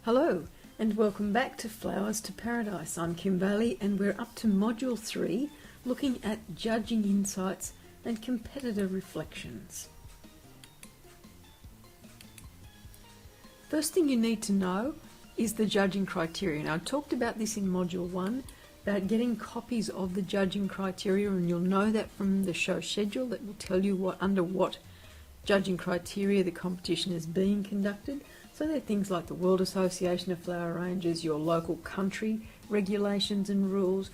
Hello and welcome back to Flowers to Paradise. I'm Kim Bailey and we're up to Module 3 looking at judging insights and competitor reflections. First thing you need to know is the judging criteria. Now I talked about this in Module 1 about getting copies of the judging criteria, and you'll know that from the show schedule that will tell you under what judging criteria the competition is being conducted. So they're things like the World Association of Flower Arrangers, your local country regulations and rules,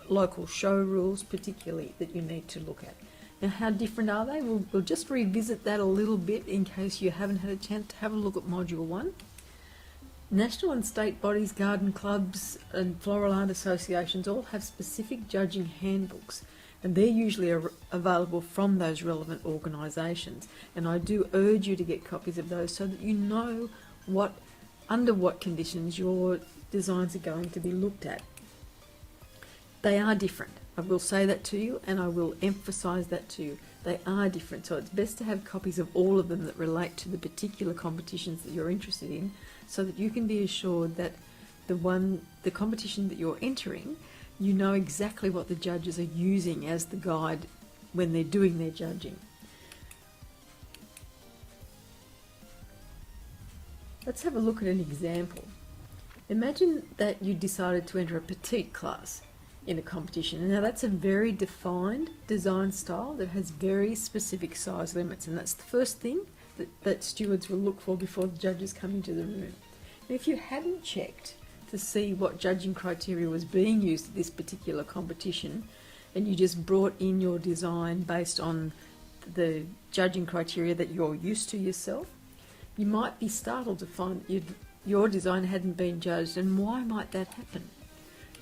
local show rules particularly, that you need to look at. Now how different are they? We'll just revisit that a little bit in case you haven't had a chance to have a look at Module 1. National and state bodies, garden clubs and floral art associations all have specific judging handbooks, and they're usually available from those relevant organisations. And I do urge you to get copies of those so that you know under what conditions your designs are going to be looked at. They are different. I will say that to you, and I will emphasise that to you. They are different, so it's best to have copies of all of them that relate to the particular competitions that you're interested in, so that you can be assured that the competition that you're entering, you know exactly what the judges are using as the guide when they're doing their judging. Let's have a look at an example. Imagine that you decided to enter a petite class in a competition. Now that's a very defined design style that has very specific size limits, and that's the first thing that stewards will look for before the judges come into the room. Now, if you hadn't checked to see what judging criteria was being used at this particular competition, and you just brought in your design based on the judging criteria that you're used to yourself, you might be startled to find your design hadn't been judged. And why might that happen?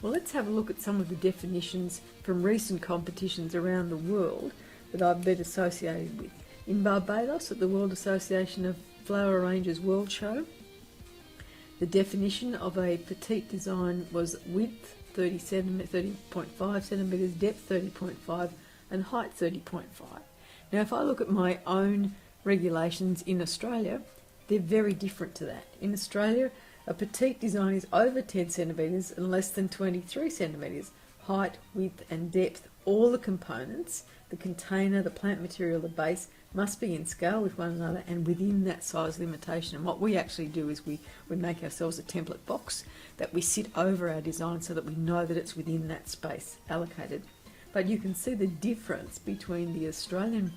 Well, let's have a look at some of the definitions from recent competitions around the world that I've been associated with. In Barbados, at the World Association of Flower Arrangers World Show, the definition of a petite design was width 30.5 centimetres, depth 30.5 and height 30.5. Now if I look at my own regulations in Australia, they're very different to that. In Australia, a petite design is over 10 centimetres and less than 23 centimetres. Height, width and depth, all the components, the container, the plant material, the base, must be in scale with one another and within that size limitation. And what we actually do is we make ourselves a template box that we sit over our design so that we know that it's within that space allocated. But you can see the difference between the Australian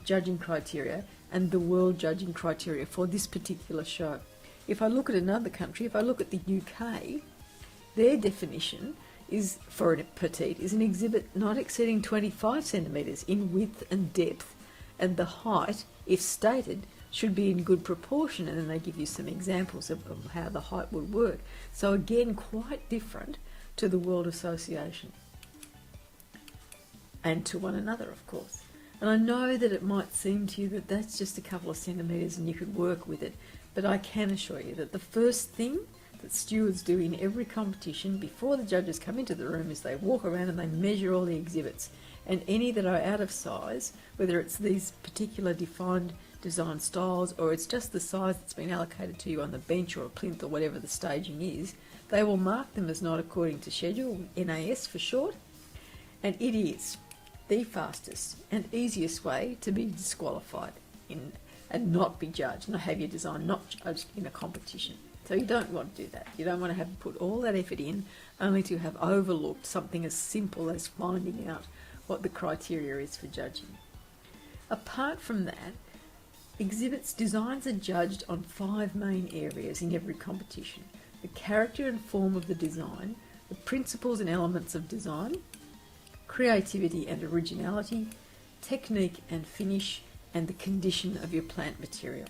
judging criteria and the world judging criteria for this particular show. If I look at another country, if I look at the UK, their definition is for a petite is an exhibit not exceeding 25 centimetres in width and depth, and the height, if stated, should be in good proportion, and then they give you some examples of how the height would work. So again, quite different to the World Association and to one another, of course. And I know that it might seem to you that that's just a couple of centimetres and you could work with it, but I can assure you that the first thing that stewards do in every competition before the judges come into the room is they walk around and they measure all the exhibits, and any that are out of size, whether it's these particular defined design styles or it's just the size that's been allocated to you on the bench or a plinth or whatever the staging is, they will mark them as not according to schedule, NAS for short, and it is the fastest and easiest way to be disqualified and not be judged, and have your design not judged in a competition. So you don't want to do that. You don't want to have put all that effort in only to have overlooked something as simple as finding out what the criteria is for judging. Apart from that, exhibits designs are judged on 5 main areas in every competition: the character and form of the design, the principles and elements of design, creativity and originality, technique and finish, and the condition of your plant material.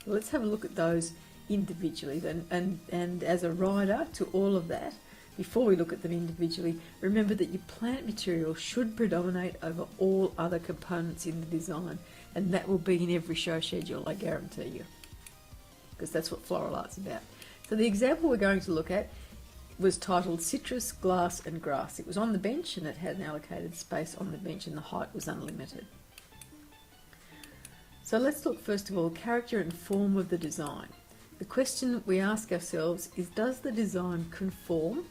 Well, let's have a look at those individually then, and as a rider to all of that, before we look at them individually, remember that your plant material should predominate over all other components in the design, and that will be in every show schedule, I guarantee you, because that's what floral art's about. So the example we're going to look at was titled Citrus, Glass and Grass. It was on the bench and it had an allocated space on the bench and the height was unlimited. So let's look first of all character and form of the design. The question we ask ourselves is, does the design conform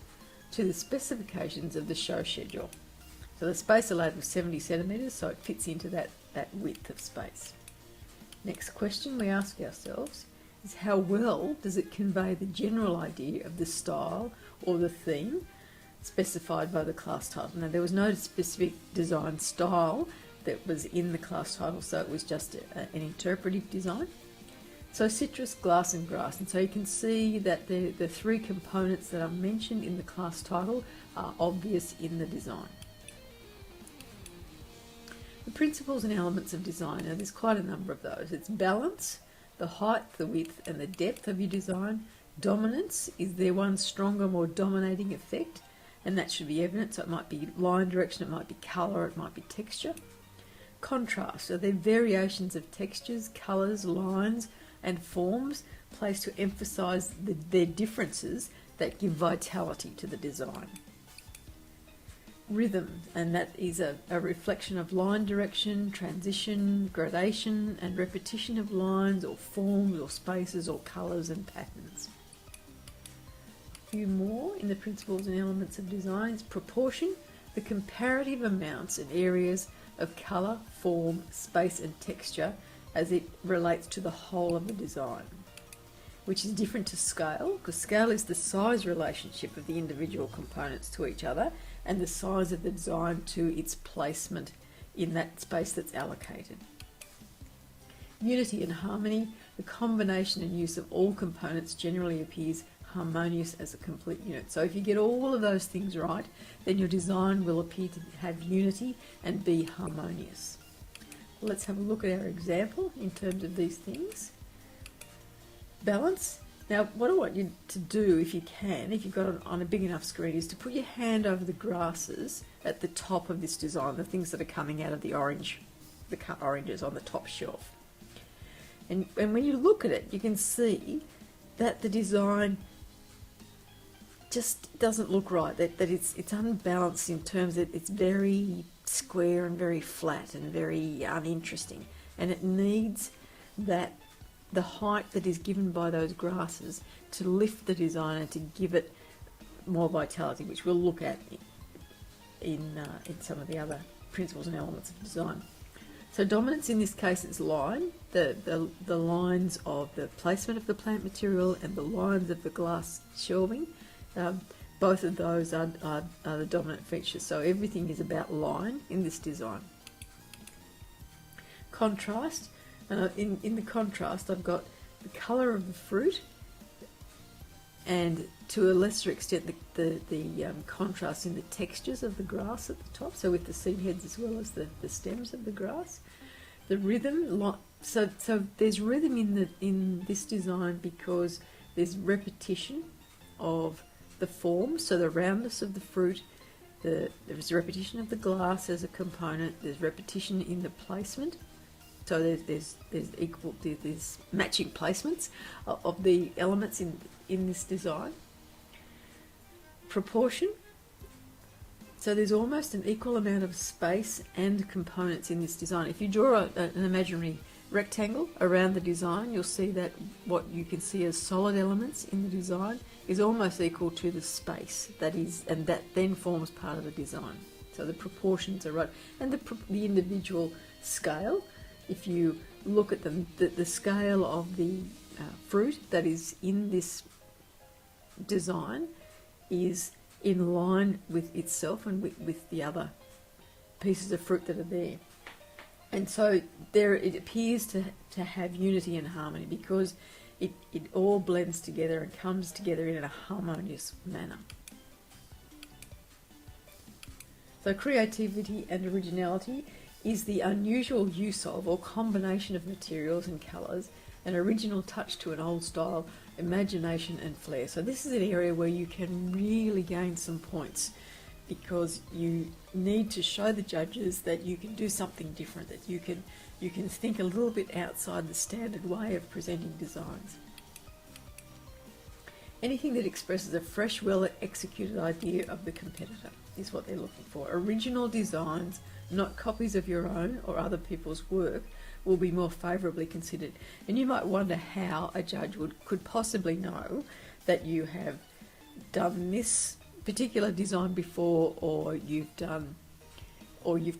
to the specifications of the show schedule? So the space allowed was 70 centimetres, so it fits into that width of space. Next question we ask ourselves is, how well does it convey the general idea of the style or the theme specified by the class title? Now, there was no specific design style that was in the class title, so it was just an interpretive design. So citrus, glass and grass, and so you can see that the three components that are mentioned in the class title are obvious in the design. The principles and elements of design, now there's quite a number of those. It's balance, the height, the width and the depth of your design. Dominance, is there one stronger, more dominating effect? And that should be evident, so it might be line direction, it might be colour, it might be texture. Contrast, so they're variations of textures, colours, lines and forms placed to emphasise their differences that give vitality to the design. Rhythm, and that is a reflection of line direction, transition, gradation and repetition of lines or forms or spaces or colours and patterns. A few more in the principles and elements of design is proportion, the comparative amounts and areas of colour, form, space and texture as it relates to the whole of the design, which is different to scale, because scale is the size relationship of the individual components to each other and the size of the design to its placement in that space that's allocated. Unity and harmony, the combination and use of all components generally appears harmonious as a complete unit. So if you get all of those things right, then your design will appear to have unity and be harmonious. Let's have a look at our example in terms of these things. Balance. Now, what I want you to do, if you can, if you've got it on a big enough screen, is to put your hand over the grasses at the top of this design, the things that are coming out of the cut oranges on the top shelf. And when you look at it, you can see that the design just doesn't look right, that it's unbalanced in terms that it's very square and very flat and very uninteresting, and it needs that the height that is given by those grasses to lift the design and to give it more vitality, which we'll look at in some of the other principles and elements of design. So dominance in this case is line, the lines of the placement of the plant material and the lines of the glass shelving. Both of those are the dominant features, so everything is about line in this design. Contrast, and in the contrast I've got the colour of the fruit and to a lesser extent the contrast in the textures of the grass at the top, so with the seed heads as well as the stems of the grass. The rhythm, so there's rhythm in this design because there's repetition of the form, so the roundness of the fruit, there's repetition of the glass as a component, there's repetition in the placement, so there's matching placements of the elements in this design. Proportion, so there's almost an equal amount of space and components in this design. If you draw an imaginary rectangle around the design, you'll see that what you can see as solid elements in the design is almost equal to the space that is, and that then forms part of the design. So the proportions are right, and the individual scale. If you look at the scale of the fruit that is in this design is in line with itself and with the other pieces of fruit that are there. And so there it appears to have unity and harmony because it all blends together and comes together in a harmonious manner. So creativity and originality is the unusual use of or combination of materials and colours, an original touch to an old style, imagination and flair. So this is an area where you can really gain some points because you need to show the judges that you can do something different, that you can think a little bit outside the standard way of presenting designs. Anything that expresses a fresh, well executed idea of the competitor is what they're looking for. Original designs, not copies of your own or other people's work, will be more favourably considered. And you might wonder how a judge could possibly know that you have done this particular design before, or you've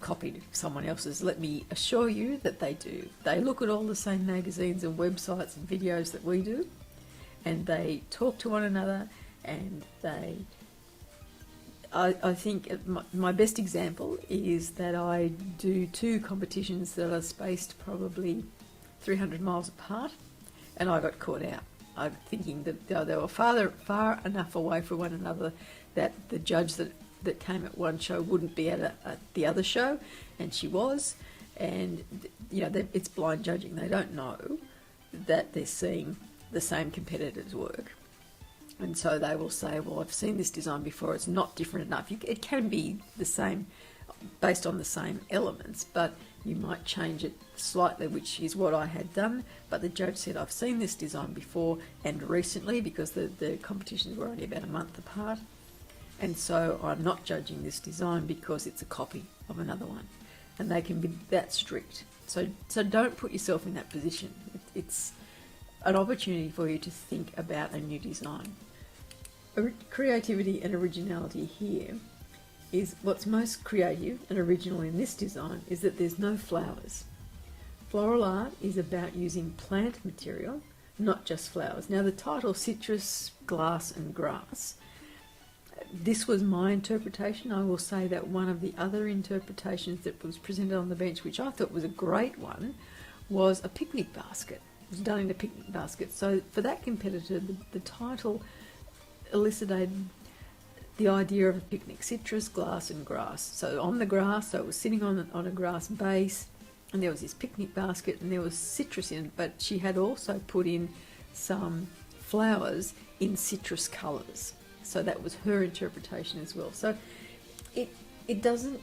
copied someone else's. Let me assure you that they do. They look at all the same magazines and websites and videos that we do, and they talk to one another, and I think my best example is that I do 2 competitions that are spaced probably 300 miles apart, and I got caught out. I'm thinking that they were far enough away from one another that the judge that came at one show wouldn't be at the other show, and she was. And it's blind judging. They don't know that they're seeing the same competitor's work, and so they will say, well, I've seen this design before, it's not different enough. It can be the same based on the same elements, but you might change it slightly, which is what I had done. But the judge said, I've seen this design before and recently, because the competitions were only about a month apart, and so I'm not judging this design because it's a copy of another one. And they can be that strict. So don't put yourself in that position. It's an opportunity for you to think about a new design. Creativity and originality here is what's most creative and original in this design is that there's no flowers. Floral art is about using plant material, not just flowers. Now the title citrus, glass and grass, this was my interpretation. I will say that one of the other interpretations that was presented on the bench, which I thought was a great one, was a picnic basket. It was done in a picnic basket. So for that competitor, the title elicited the idea of a picnic: citrus, glass and grass. So on the grass, so it was sitting on a grass base, and there was this picnic basket and there was citrus in it, but she had also put in some flowers in citrus colours. So that was her interpretation as well. So it doesn't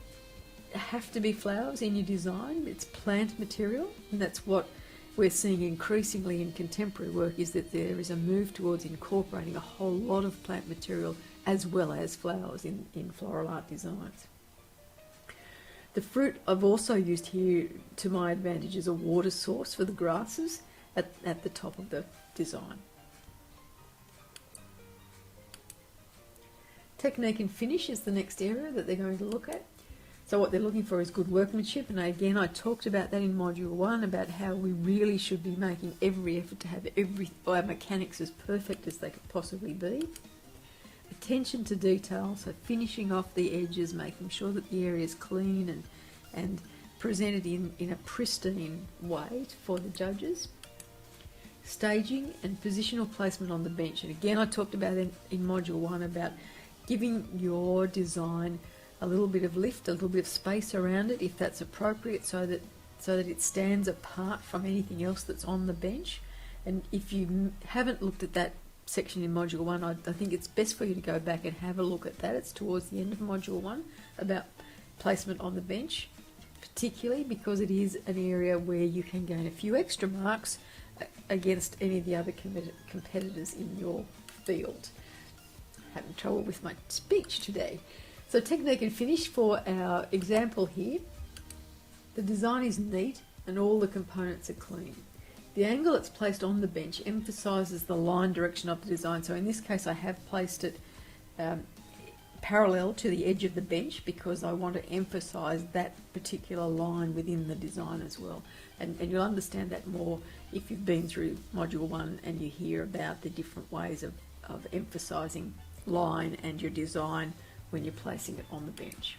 have to be flowers in your design. It's plant material, and that's what we're seeing increasingly in contemporary work, is that there is a move towards incorporating a whole lot of plant material as well as flowers in floral art designs. The fruit I've also used here to my advantage as a water source for the grasses at the top of the design. Technique and finish is the next area that they're going to look at. So what they're looking for is good workmanship, and again I talked about that in Module 1, about how we really should be making every effort to have our mechanics as perfect as they could possibly be. Attention to detail, so finishing off the edges, making sure that the area is clean and presented in a pristine way for the judges. Staging and positional placement on the bench, and again I talked about in Module 1 about giving your design a little bit of lift, a little bit of space around it if that's appropriate, so that it stands apart from anything else that's on the bench. And if you haven't looked at that section in Module 1, I think it's best for you to go back and have a look at that. It's towards the end of Module 1 about placement on the bench, particularly because it is an area where you can gain a few extra marks against any of the other competitors in your field. Having trouble with my speech today. So technique and finish for our example here. The design is neat and all the components are clean. The angle it's placed on the bench emphasises the line direction of the design. So in this case I have placed it parallel to the edge of the bench because I want to emphasise that particular line within the design as well. And you'll understand that more if you've been through Module 1 and you hear about the different ways of emphasising line and your design when you're placing it on the bench.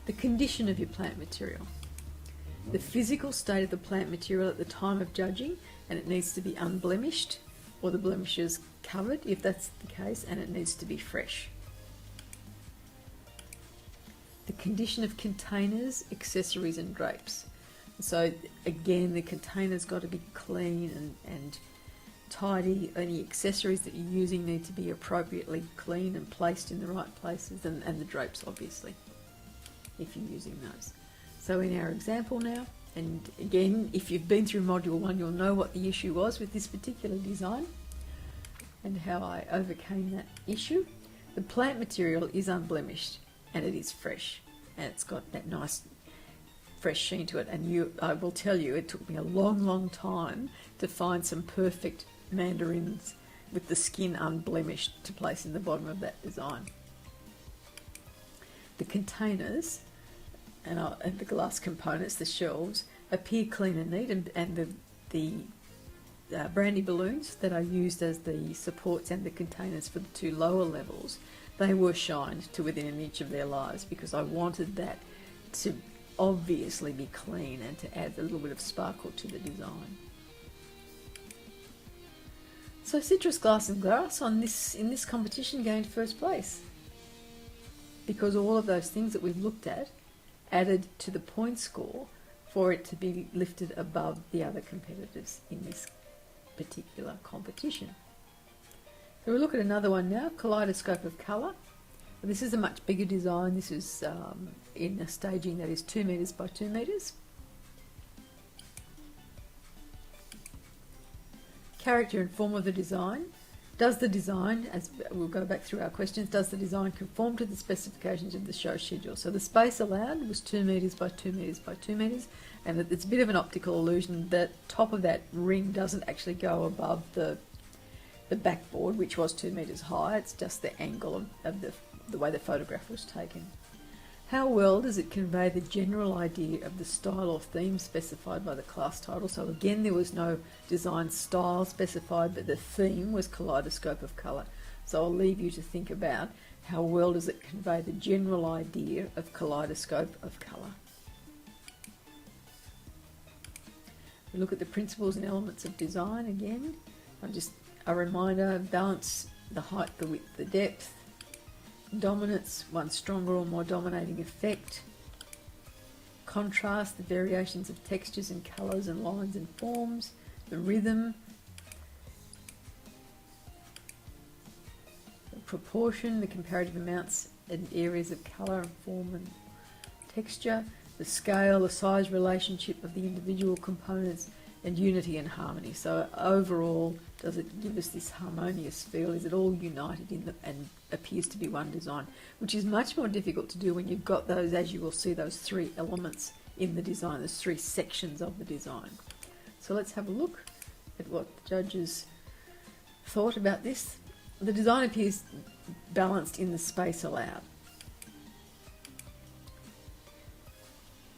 The condition of your plant material. The physical state of the plant material at the time of judging, and it needs to be unblemished or the blemishes covered if that's the case, and it needs to be fresh. The condition of containers, accessories and drapes. So again, the containers got to be clean and tidy. Any accessories that you're using need to be appropriately clean and placed in the right places, and the drapes obviously if you're using those. So in our example now, and again if you've been through Module 1 you'll know what the issue was with this particular design and how I overcame that issue. The plant material is unblemished and it is fresh, and it's got that nice fresh sheen to it. And I will tell you, it took me a long time to find some perfect mandarins with the skin unblemished to place in the bottom of that design. The containers and the glass components, the shelves, appear clean and neat, and the brandy balloons that are used as the supports and the containers for the two lower levels, they were shined to within an inch of their lives, because I wanted that to obviously be clean and to add a little bit of sparkle to the design. So citrus, glass and grass in this competition gained first place, because all of those things that we've looked at added to the point score for it to be lifted above the other competitors in this particular competition. So we'll look at another one now, Kaleidoscope of Colour. This is a much bigger design. This is in a staging that is 2 metres by 2 metres. Character and form of the design. Does the design, as we'll go back through our questions, does the design conform to the specifications of the show schedule? So the space allowed was 2 metres by 2 metres by 2 metres, and it's a bit of an optical illusion. The top of that ring doesn't actually go above the backboard, which was 2 metres high. It's just the angle of the way the photograph was taken. How well does it convey the general idea of the style or theme specified by the class title? So again, there was no design style specified, but the theme was Kaleidoscope of Colour. So I'll leave you to think about how well does it convey the general idea of Kaleidoscope of Colour. We look at the principles and elements of design again. Just a reminder: balance, the height, the width, the depth. Dominance, one stronger or more dominating effect. Contrast, the variations of textures and colours and lines and forms. The rhythm. The proportion, the comparative amounts and areas of colour and form and texture. The scale, the size relationship of the individual components, and unity and harmony. So overall, does it give us this harmonious feel? Is it all united and appears to be one design? Which is much more difficult to do when you've got those, as you will see, those 3 elements in the design, those 3 sections of the design. So let's have a look at what the judges thought about this. The design appears balanced in the space allowed.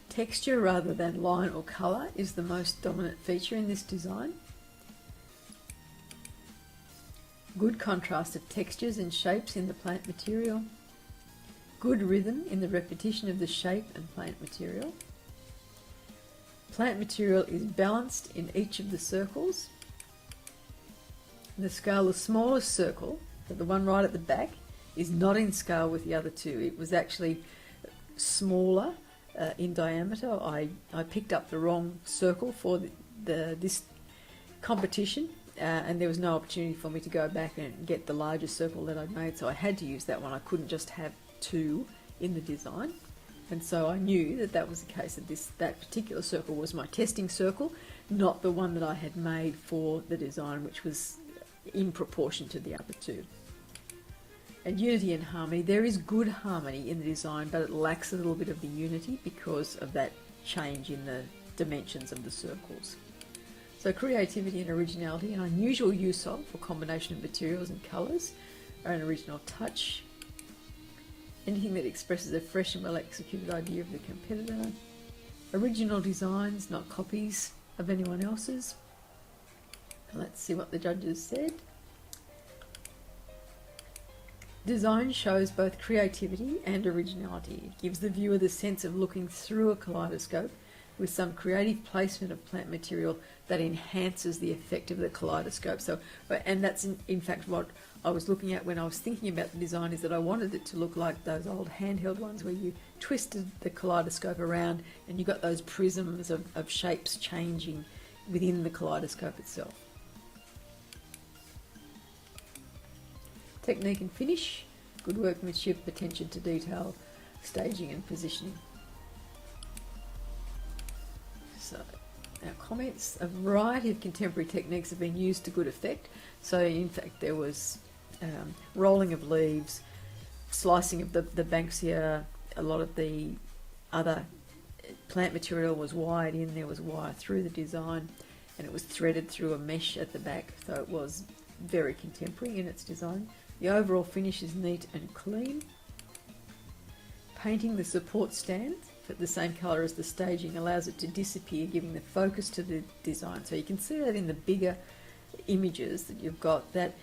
Texture rather than line or colour is the most dominant feature in this design. Good contrast of textures and shapes in the plant material. Good rhythm in the repetition of the shape and plant material. Plant material is balanced in each of the circles. The scale, the smallest circle, so the one right at the back, is not in scale with the other 2. It was actually smaller in diameter. I picked up the wrong circle for this competition, and there was no opportunity for me to go back and get the larger circle that I'd made, so I had to use that one. I couldn't just have 2 in the design, and so I knew that that was the case, that particular circle was my testing circle, not the one that I had made for the design, which was in proportion to the other 2. And unity and harmony, there is good harmony in the design, but it lacks a little bit of the unity because of that change in the dimensions of the circles. So creativity and originality, an unusual use of or combination of materials and colours, or an original touch. Anything that expresses a fresh and well executed idea of the competitor. Original designs, not copies of anyone else's. Let's see what the judges said. Design shows both creativity and originality. It gives the viewer the sense of looking through a kaleidoscope with some creative placement of plant material that enhances the effect of the kaleidoscope. So, and that's in fact what I was looking at when I was thinking about the design, is that I wanted it to look like those old handheld ones where you twisted the kaleidoscope around and you got those prisms of shapes changing within the kaleidoscope itself. Technique and finish, good workmanship, attention to detail, staging and positioning. So, our comments: a variety of contemporary techniques have been used to good effect. So in fact there was rolling of leaves, slicing of the banksia, a lot of the other plant material was wired in, there was wire through the design, and it was threaded through a mesh at the back, so it was very contemporary in its design. The overall finish is neat and clean. Painting the support stand for the same colour as the staging allows it to disappear, giving the focus to the design. So you can see that in the bigger images that you've got, that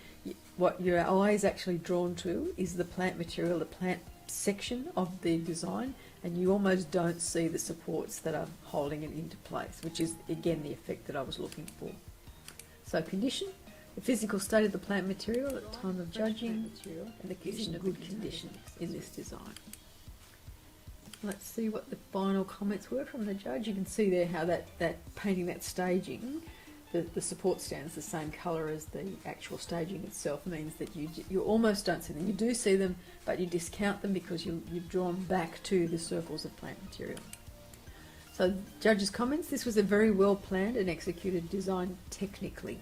what your eye is actually drawn to is the plant material, the plant section of the design, and you almost don't see the supports that are holding it into place, which is again the effect that I was looking for. So condition, the physical state of the plant material at the time of judging, and the condition of good condition in this design. Let's see what the final comments were from the judge. You can see there how that painting, that staging, the support stand is the same colour as the actual staging itself, means that you almost don't see them. You do see them, but you discount them because you've drawn back to the circles of plant material. So judge's comments, this was a very well planned and executed design technically.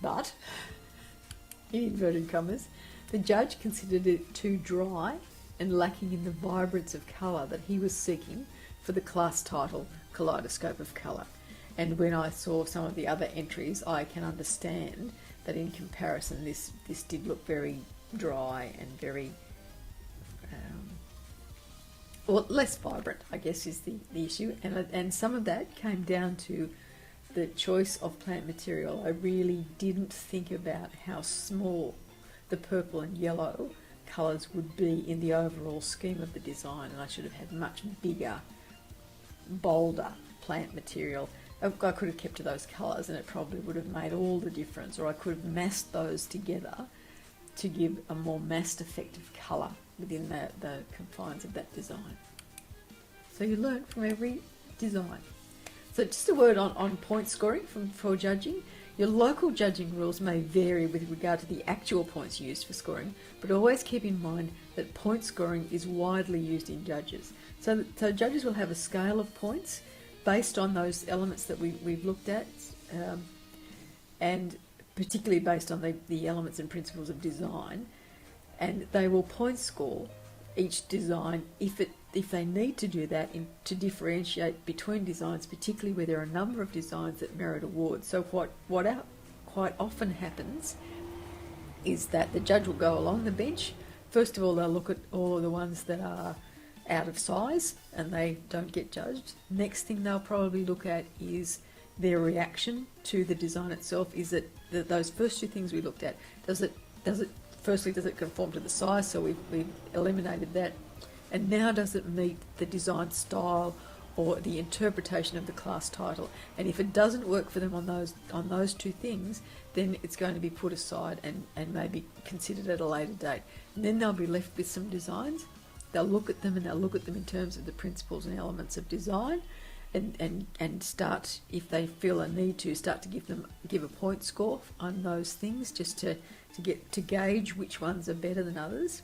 But, in inverted commas, the judge considered it too dry and lacking in the vibrance of colour that he was seeking for the class title Kaleidoscope of Colour. And when I saw some of the other entries, I can understand that in comparison this did look very dry and very well, less vibrant, I guess, is the issue. And some of that came down to the choice of plant material. I really didn't think about how small the purple and yellow colours would be in the overall scheme of the design, and I should have had much bigger, bolder plant material. I could have kept to those colours and it probably would have made all the difference, or I could have massed those together to give a more massed effective colour within the confines of that design. So you learn from every design. So just a word on point scoring for judging. Your local judging rules may vary with regard to the actual points used for scoring, but always keep in mind that point scoring is widely used in judges. So judges will have a scale of points based on those elements that we've looked at, and particularly based on the elements and principles of design, and they will point score each design if they need to do that to differentiate between designs, particularly where there are a number of designs that merit awards. So what quite often happens is that the judge will go along the bench. First of all, they'll look at all of the ones that are out of size and they don't get judged. Next thing they'll probably look at is their reaction to the design itself. Is it those first two things we looked at? Does it conform to the size? So we've eliminated that. And now does it meet the design style or the interpretation of the class title? And if it doesn't work for them on those two things, then it's going to be put aside and maybe considered at a later date. And then they'll be left with some designs. They'll look at them and they'll look at them in terms of the principles and elements of design, and start, if they feel a need to, start to give a point score on those things, just to gauge which ones are better than others.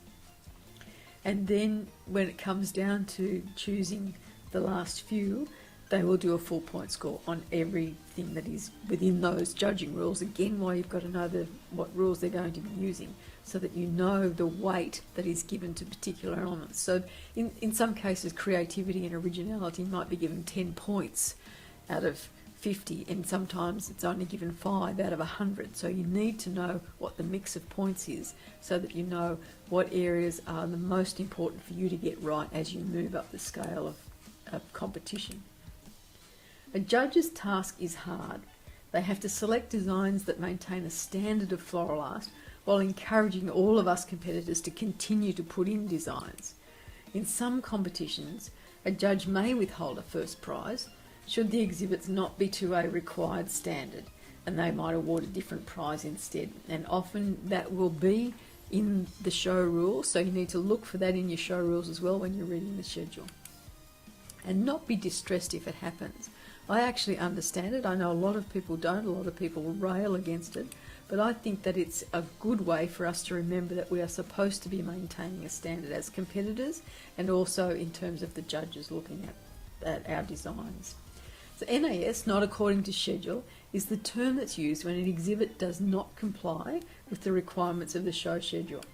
And then when it comes down to choosing the last few, they will do a full point score on everything that is within those judging rules. Again, why you've got to know what rules they're going to be using, so that you know the weight that is given to particular elements. So in some cases, creativity and originality might be given 10 points out of 50, and sometimes it's only given 5 out of 100. So you need to know what the mix of points is, so that you know what areas are the most important for you to get right as you move up the scale of competition. A judge's task is hard. They have to select designs that maintain a standard of floral art while encouraging all of us competitors to continue to put in designs. In some competitions, a judge may withhold a first prize should the exhibits not be to a required standard, and they might award a different prize instead. And often that will be in the show rules, so you need to look for that in your show rules as well when you're reading the schedule. And not be distressed if it happens. I actually understand it. I know a lot of people don't. A lot of people rail against it. But I think that it's a good way for us to remember that we are supposed to be maintaining a standard as competitors, and also in terms of the judges looking at our designs. So NAS, not according to schedule, is the term that's used when an exhibit does not comply with the requirements of the show schedule.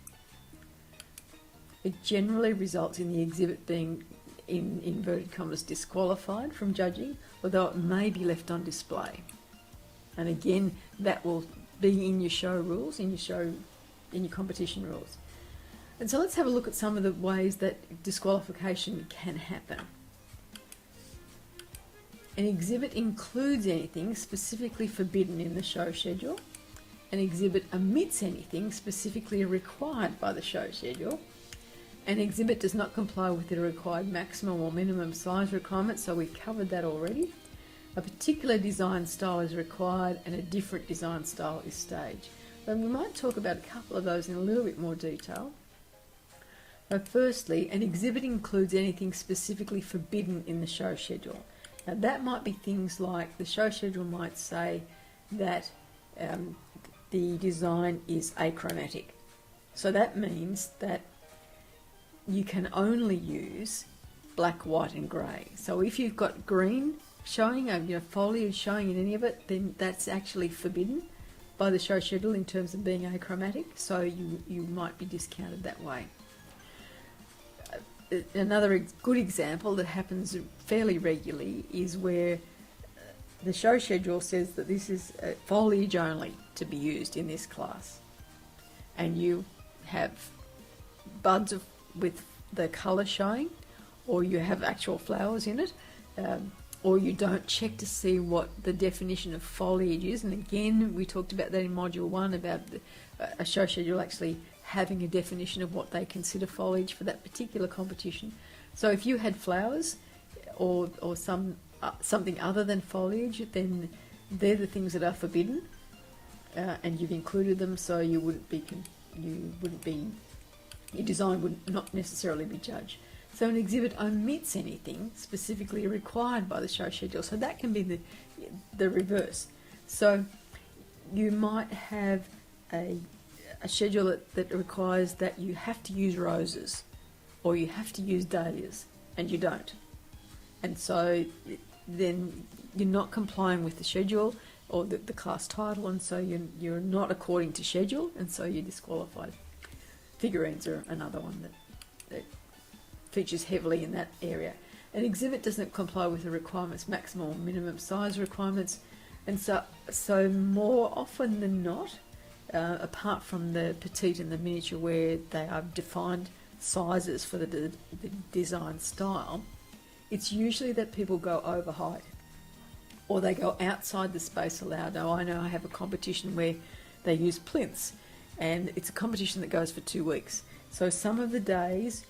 It generally results in the exhibit being in inverted commas, disqualified from judging, although it may be left on display. And again, that will be in your show rules, in your competition rules. And so let's have a look at some of the ways that disqualification can happen. An exhibit includes anything specifically forbidden in the show schedule. An exhibit omits anything specifically required by the show schedule. An exhibit does not comply with the required maximum or minimum size requirements, so we've covered that already. A particular design style is required and a different design style is staged. And we might talk about a couple of those in a little bit more detail. Firstly, an exhibit includes anything specifically forbidden in the show schedule. Now that might be things like the show schedule might say that the design is achromatic. So that means that you can only use black, white and grey. So if you've got green showing, foliage showing in any of it, then that's actually forbidden by the show schedule in terms of being achromatic. So you might be discounted that way. Another good example that happens fairly regularly is where the show schedule says that this is foliage only to be used in this class, and you have buds with the colour showing, or you have actual flowers in it, or you don't check to see what the definition of foliage is. And again, we talked about that in Module 1 about a show schedule actually having a definition of what they consider foliage for that particular competition. So if you had flowers or something other than foliage, then they're the things that are forbidden, and you've included them, so your design would not necessarily be judged. So an exhibit omits anything specifically required by the show schedule. So that can be the reverse. So you might have a schedule that requires that you have to use roses or you have to use dahlias, and you don't. And so then you're not complying with the schedule or the class title, and so you're not according to schedule, and so you're disqualified. Figurines are another one that features heavily in that area. An exhibit doesn't comply with the requirements, maximum or minimum size requirements, and so more often than not, apart from the petite and the miniature where they are defined sizes for the design style, it's usually that people go over height or they go outside the space allowed. Now I know I have a competition where they use plinths, and it's a competition that goes for 2 weeks. So some of the days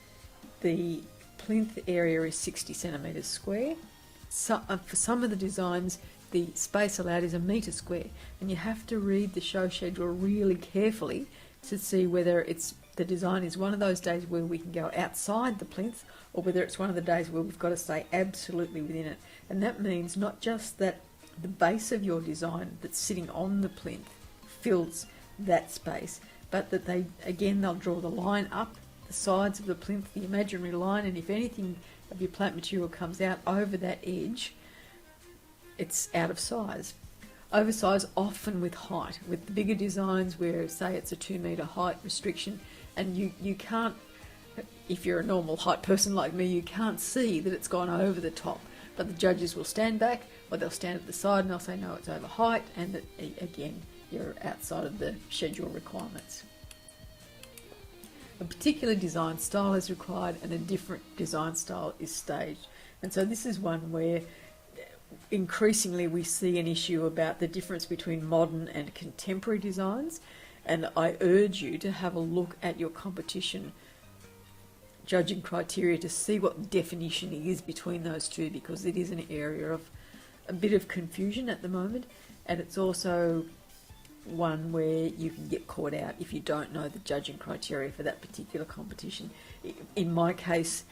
the plinth area is 60 centimetres square. So, for some of the designs the space allowed is 1 metre square, and you have to read the show schedule really carefully to see whether the design is one of those days where we can go outside the plinth, or whether it's one of the days where we've got to stay absolutely within it. And that means not just that the base of your design that's sitting on the plinth fills that space, but that they'll draw the line up the sides of the plinth, the imaginary line, and if anything of your plant material comes out over that edge, it's out of size. Oversize often with height, with the bigger designs where say it's a 2 metre height restriction, and you can't, if you're a normal height person like me, you can't see that it's gone over the top, but the judges will stand back or they'll stand at the side and they'll say no, it's over height, and that again you're outside of the schedule requirements. A particular design style is required and a different design style is staged. And so this is one where increasingly we see an issue about the difference between modern and contemporary designs, and I urge you to have a look at your competition judging criteria to see what the definition is between those two, because it is an area of a bit of confusion at the moment, and it's also one where you can get caught out if you don't know the judging criteria for that particular competition. In my case,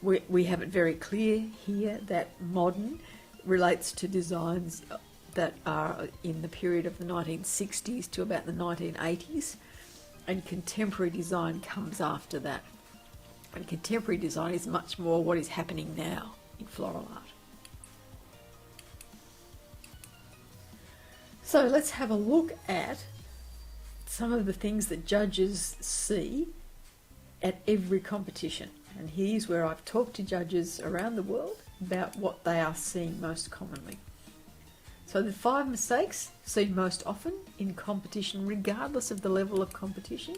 we have it very clear here that modern relates to designs that are in the period of the 1960s to about the 1980s, and contemporary design comes after that. And contemporary design is much more what is happening now in floral art. So let's have a look at some of the things that judges see at every competition. And here's where I've talked to judges around the world about what they are seeing most commonly. So the 5 mistakes seen most often in competition, regardless of the level of competition: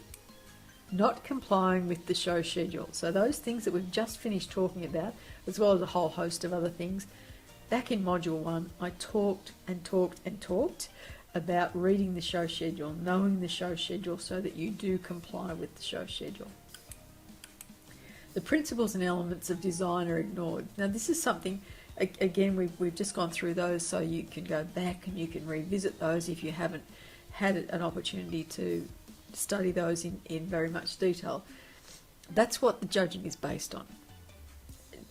not complying with the show schedule. So those things that we've just finished talking about, as well as a whole host of other things. Back in Module 1, I talked about reading the show schedule, knowing the show schedule so that you do comply with the show schedule. The principles and elements of design are ignored. Now this is something, again, we've just gone through those, so you can go back and you can revisit those if you haven't had an opportunity to study those in very much detail. That's what the judging is based on.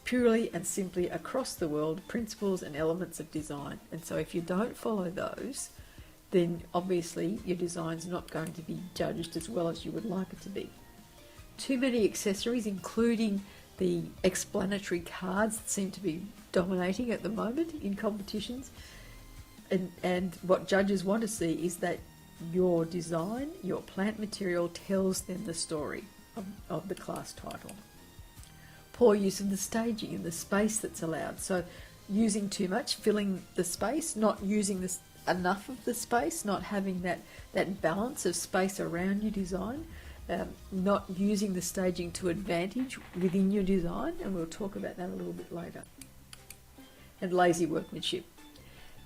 Purely and simply across the world, principles and elements of design. And so if you don't follow those, then obviously your design's not going to be judged as well as you would like it to be. Too many accessories, including the explanatory cards that seem to be dominating at the moment in competitions. And what judges want to see is that your design, your plant material tells them the story of the class title. Poor use of the staging and the space that's allowed. So using too much, filling the space, not using enough of the space, not having that balance of space around your design, not using the staging to advantage within your design, and we'll talk about that a little bit later. And lazy workmanship.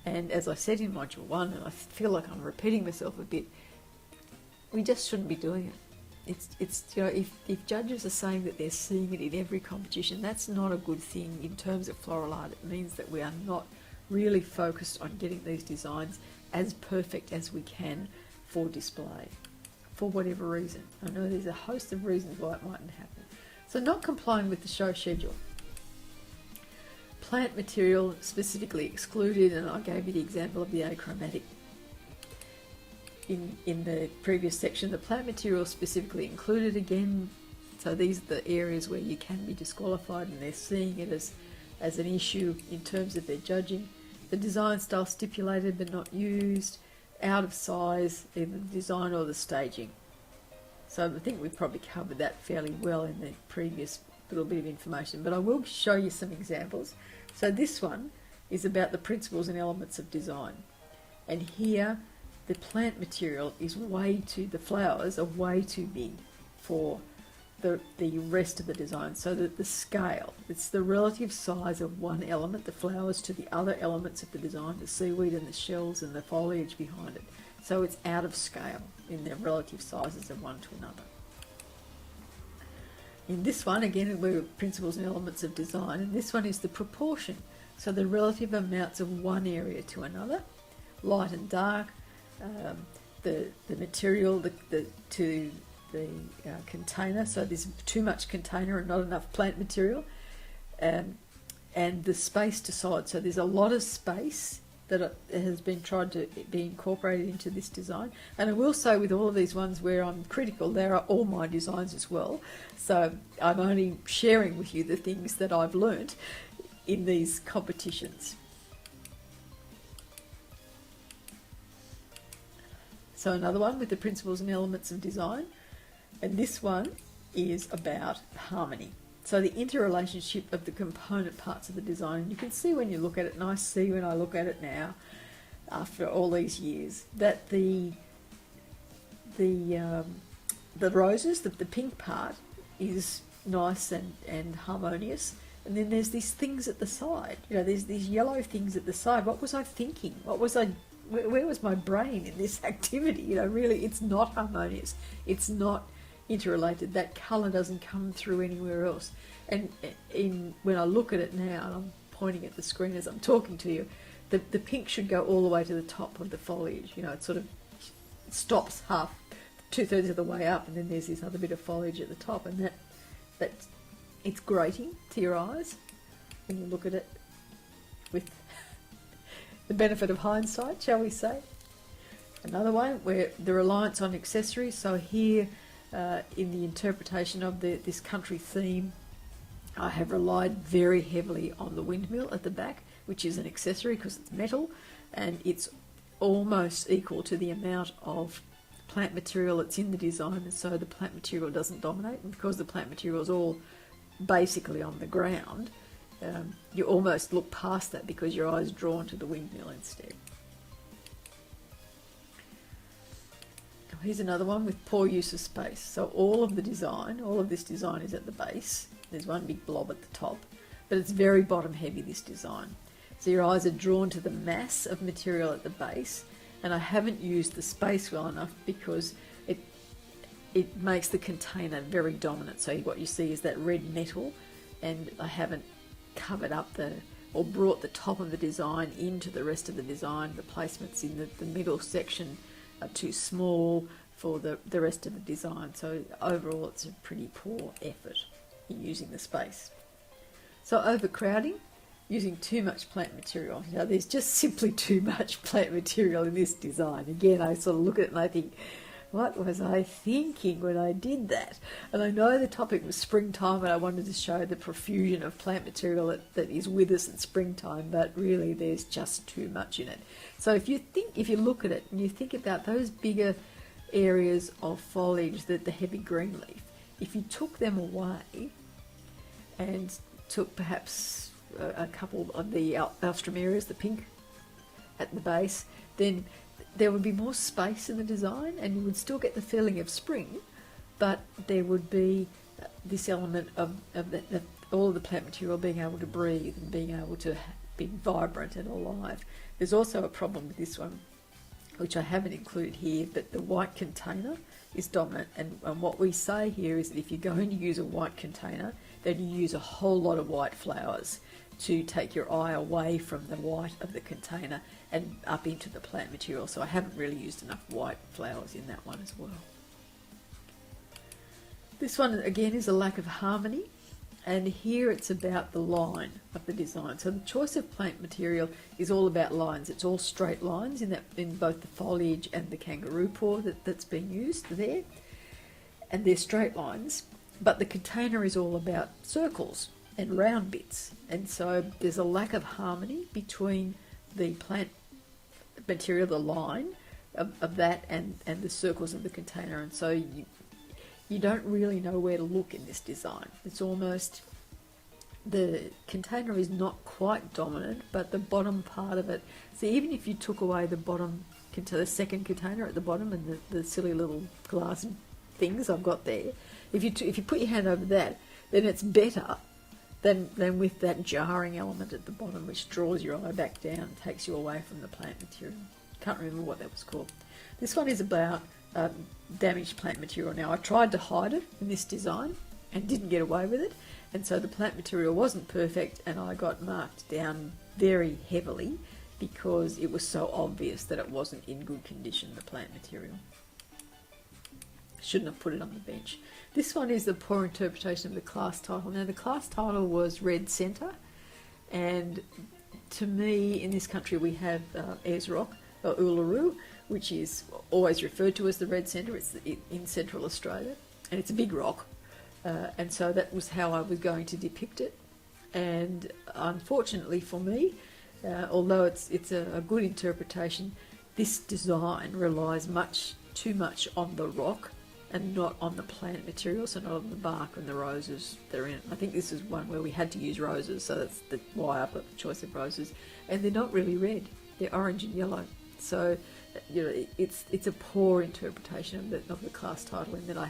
And as I said in Module 1, and I feel like I'm repeating myself a bit, we just shouldn't be doing it. It's if judges are saying that they're seeing it in every competition, that's not a good thing in terms of floral art. It means that we are not really focused on getting these designs as perfect as we can for display, for whatever reason. I know there's a host of reasons why it mightn't happen. So not complying with the show schedule. Plant material specifically excluded, and I gave you the example of the achromatic in the previous section. The plant material specifically included again, so these are the areas where you can be disqualified, and they're seeing it as an issue in terms of their judging. The design style stipulated but not used, out of size, either the design or the staging. So I think we've probably covered that fairly well in the previous little bit of information, but I will show you some examples. So this one is about the principles and elements of design. And here the plant material is the flowers are way too big for the rest of the design. So that the scale, it's the relative size of one element, the flowers, to the other elements of the design, the seaweed and the shells and the foliage behind it. So it's out of scale in their relative sizes of one to another. In this one, again, we're principles and elements of design, and this one is the proportion. So the relative amounts of one area to another, light and dark, the material to the container. So there's too much container and not enough plant material, and the space to solid. So there's a lot of space that has been tried to be incorporated into this design. And I will say, with all of these ones where I'm critical, they are all my designs as well. So I'm only sharing with you the things that I've learnt in these competitions. So another one with the principles and elements of design. And this one is about harmony. So the interrelationship of the component parts of the design. And you can see when you look at it, and I see when I look at it now, after all these years, that the roses, the pink part, is nice and harmonious. And then there's these things at the side. There's these yellow things at the side. What was I thinking? Where was my brain in this activity? Really, it's not harmonious. It's not interrelated. That colour doesn't come through anywhere else. And when I look at it now, and I'm pointing at the screen as I'm talking to you, the pink should go all the way to the top of the foliage. It sort of stops two-thirds of the way up, and then there's this other bit of foliage at the top, and that it's grating to your eyes when you look at it with the benefit of hindsight, shall we say. Another one where the reliance on accessories. So here, in the interpretation of this country theme, I have relied very heavily on the windmill at the back, which is an accessory because it's metal, and it's almost equal to the amount of plant material that's in the design, and so the plant material doesn't dominate. And because the plant material is all basically on the ground, you almost look past that because your eye's drawn to the windmill instead. Here's another one with poor use of space. So all of this design is at the base. There's one big blob at the top, but it's very bottom heavy, this design. So your eyes are drawn to the mass of material at the base, and I haven't used the space well enough because it makes the container very dominant. So what you see is that red metal, and I haven't covered up or brought the top of the design into the rest of the design. The placements in the middle section are too small for the rest of the design. So overall it's a pretty poor effort in using the space. So overcrowding, using too much plant material. You know, there's just simply too much plant material in this design. Again, I sort of look at it and I think, what was I thinking when I did that? And I know the topic was springtime and I wanted to show the profusion of plant material that is with us in springtime, but really there's just too much in it. So if you look at it and you think about those bigger areas of foliage, the heavy green leaf, if you took them away and took perhaps a couple of the alstroemerias, the pink at the base, then there would be more space in the design and you would still get the feeling of spring, but there would be this element of all of the plant material being able to breathe and being able to be vibrant and alive. There's also a problem with this one, which I haven't included here, but the white container is dominant, and what we say here is that if you're going to use a white container, then you use a whole lot of white flowers to take your eye away from the white of the container and up into the plant material. So I haven't really used enough white flowers in that one as well. This one again is a lack of harmony, and here it's about the line of the design. So the choice of plant material is all about lines. It's all straight lines in both the foliage and the kangaroo paw that's been used there, and they're straight lines, but the container is all about circles and round bits, and so there's a lack of harmony between the plant material, the line of that, and the circles of the container, and so you don't really know where to look in this design. It's almost, the container is not quite dominant, but the bottom part of it, so even if you took away the bottom, the second container at the bottom and the silly little glass things I've got there, if you put your hand over that, then it's better than with that jarring element at the bottom, which draws your eye back down and takes you away from the plant material. Can't remember what that was called. This one is about damaged plant material. Now I tried to hide it in this design and didn't get away with it, and so the plant material wasn't perfect and I got marked down very heavily because it was so obvious that it wasn't in good condition, the plant material. Shouldn't have put it on the bench. This one is the poor interpretation of the class title. Now the class title was Red Centre, and to me in this country we have Ayers Rock, or Uluru, which is always referred to as the Red Centre. It's in Central Australia, and it's a big rock, and so that was how I was going to depict it. And unfortunately for me, although it's a good interpretation, this design relies too much on the rock and not on the plant material, so not on the bark and the roses that are in it. I think this is one where we had to use roses, so that's why I've got the choice of roses. And they're not really red, they're orange and yellow. So, you know, it's a poor interpretation of the class title, in that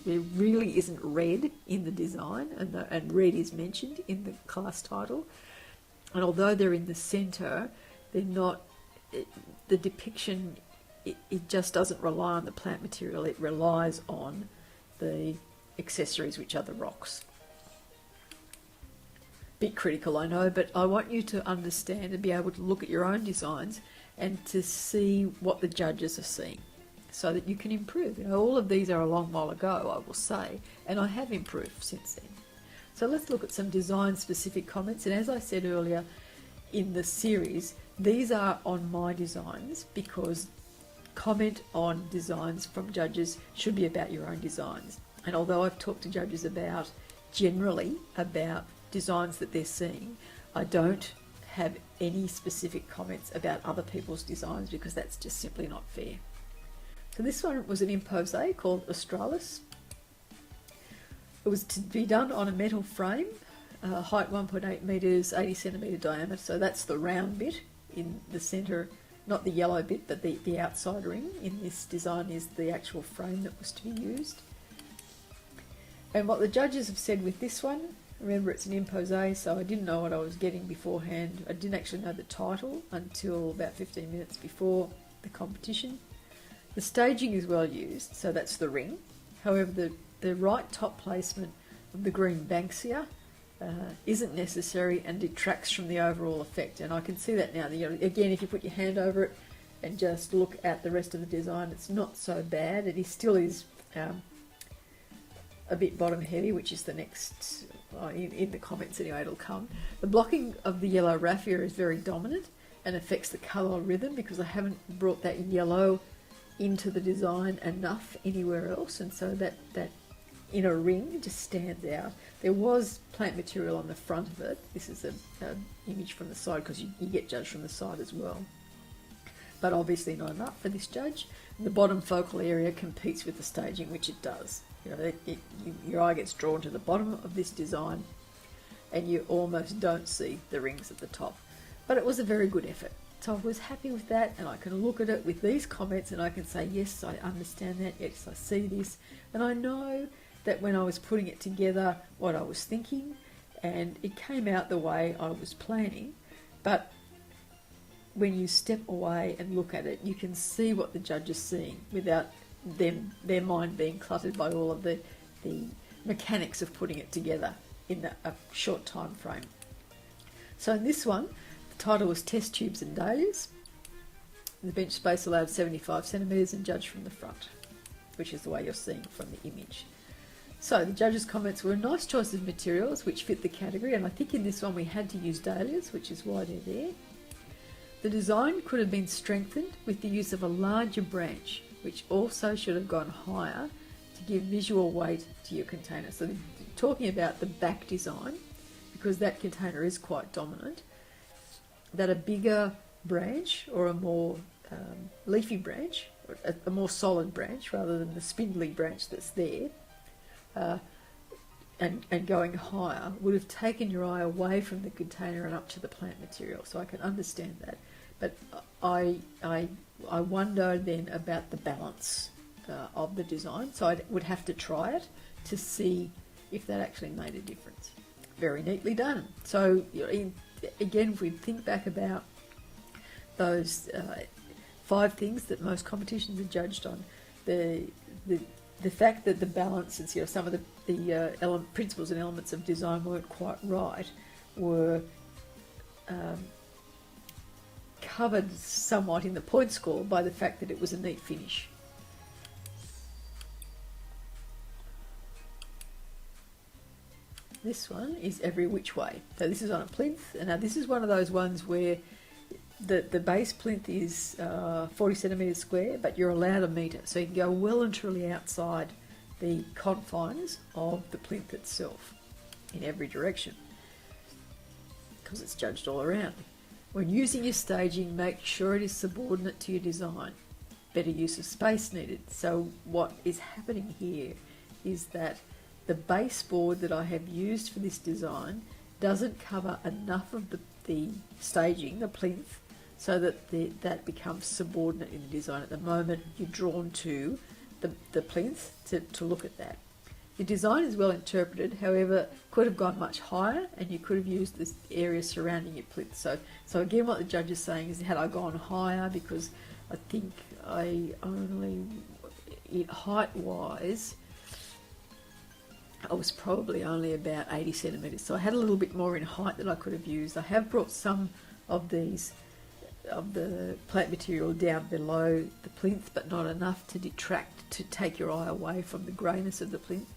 there really isn't red in the design, and red is mentioned in the class title. And although they're in the centre, they're not, the depiction, it just doesn't rely on the plant material, it relies on the accessories, which are the rocks. Bit critical, I know, but I want you to understand and be able to look at your own designs and to see what the judges are seeing so that you can improve. You know, all of these are a long while ago, I will say, and I have improved since then. So let's look at some design specific comments, and as I said earlier in the series, these are on my designs because comment on designs from judges should be about your own designs. And although I've talked to judges generally about designs that they're seeing, I don't have any specific comments about other people's designs because that's just simply not fair. So this one was an impose called Australis. It was to be done on a metal frame, height 1.8 metres, 80 centimetre diameter. So that's the round bit in the centre, not the yellow bit, but the outside ring in this design is the actual frame that was to be used. And what the judges have said with this one, remember it's an impose, so I didn't know what I was getting beforehand. I didn't actually know the title until about 15 minutes before the competition. The staging is well used, so that's the ring. However, the right top placement of the green banksia isn't necessary and detracts from the overall effect. And I can see that now. Again, if you put your hand over it and just look at the rest of the design, it's not so bad. It still is a bit bottom heavy, which is the next, in the comments anyway, it'll come. The blocking of the yellow raffia is very dominant and affects the colour rhythm because I haven't brought that yellow into the design enough anywhere else, and so that in a ring just stands out. There was plant material on the front of it. This is an image from the side because you get judged from the side as well, but obviously not enough for this judge. And the bottom focal area competes with the staging, which it does. Your eye gets drawn to the bottom of this design and you almost don't see the rings at the top. But it was a very good effort. So I was happy with that, and I can look at it with these comments and I can say, yes, I understand that, yes, I see this. And I know that when I was putting it together, what I was thinking, and it came out the way I was planning. But when you step away and look at it, you can see what the judge is seeing without their mind being cluttered by all of the mechanics of putting it together in a short time frame. So in this one, the title was Test Tubes and Dahlias. The bench space allowed 75 centimetres and judged from the front, which is the way you're seeing from the image. So the judges' comments were a nice choice of materials which fit the category, and I think in this one we had to use dahlias, which is why they're there. The design could have been strengthened with the use of a larger branch, which also should have gone higher to give visual weight to your container. So talking about the back design, because that container is quite dominant, that a bigger branch or a more leafy branch, or a more solid branch rather than the spindly branch that's there, and going higher would have taken your eye away from the container and up to the plant material. So I can understand that. But I wonder then about the balance of the design. So I would have to try it to see if that actually made a difference. Very neatly done. So again, if we think back about those 5 things that most competitions are judged on, the fact that the balance and some of the principles and elements of design weren't quite right were covered somewhat in the point score by the fact that it was a neat finish. This one is Every Which Way. So this is on a plinth, and now this is one of those ones where the base plinth is 40 centimetres square, but you're allowed a metre, so you can go well and truly outside the confines of the plinth itself in every direction because it's judged all around. When using your staging, make sure it is subordinate to your design. Better use of space needed. So what is happening here is that the baseboard that I have used for this design doesn't cover enough of the staging, the plinth, so that that becomes subordinate in the design. At the moment, you're drawn to the plinth to look at that. The design is well interpreted, however, could have gone much higher, and you could have used this area surrounding your plinth. So again, what the judge is saying is, had I gone higher, because I think I only, height-wise, I was probably only about 80 centimetres. So I had a little bit more in height that I could have used. I have brought some of the plant material down below the plinth, but not enough to detract, to take your eye away from the greyness of the plinth.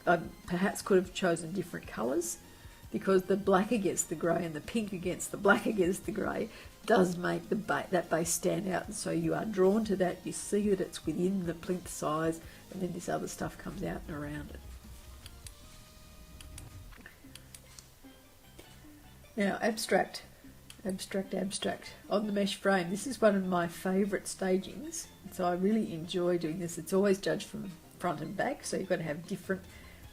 I perhaps could have chosen different colours, because the black against the grey and the pink against the black against the grey does make that base stand out, and so you are drawn to that. You see that it's within the plinth size, and then this other stuff comes out and around it. Now, abstract. abstract on the mesh frame. This is one of my favourite stagings, so I really enjoy doing this. It's always judged from front and back, so you've got to have different